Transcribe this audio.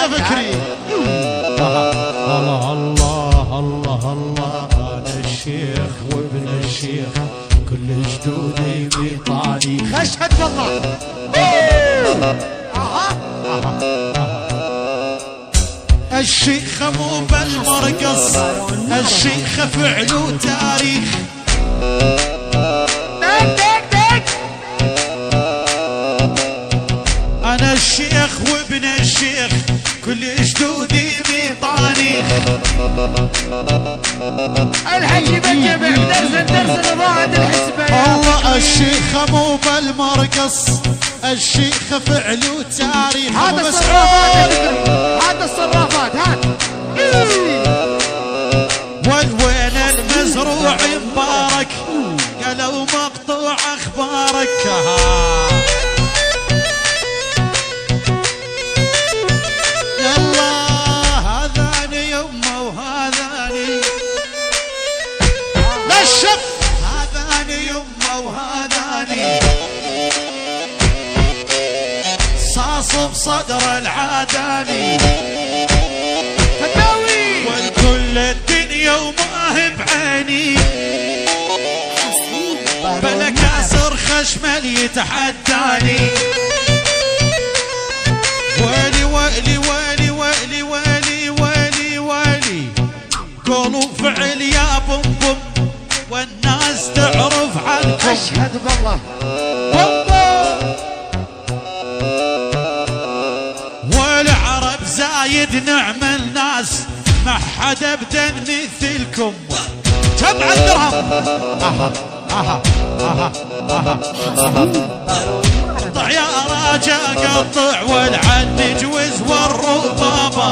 يا فكري. الله الله الله الله، انا الشيخ وابن الشيخ كل جدودي بطالي. اشهد بالله. الشيخة مو بالمرقص، الشيخة فعل وتاريخ. أنا الشيخ وابن الشيخ كل جدودي بطانيخ. الحكي بالجمع درس ضاعت الحسبة. الله الشيخة مو بالمرقص، الشيخة فعل وتاريخ. هذا الصرافات يا فكري، هذا الصرافات هات. وين المزروع مبارك قالوا مقطوع اخبارك. يلا هذاني يمه وهذاني نشف، هذاني يمه وهذاني صاص بصدر العاداني. فتاوي والكل الدنيا وما هي بعيني، بلا كاسر خشمل يتحداني. ويلي ويلي ويلي ويلي ويلي ويلي ويلي، قولوا فعل يا بوم بوم والناس تعرف عنكم. اشهد بالله. والعرب زايد نعم الناس، ما حد ابدا مثلكم. جمع الدرهم. قطع يا راجا قطع والعنج وز والربابة.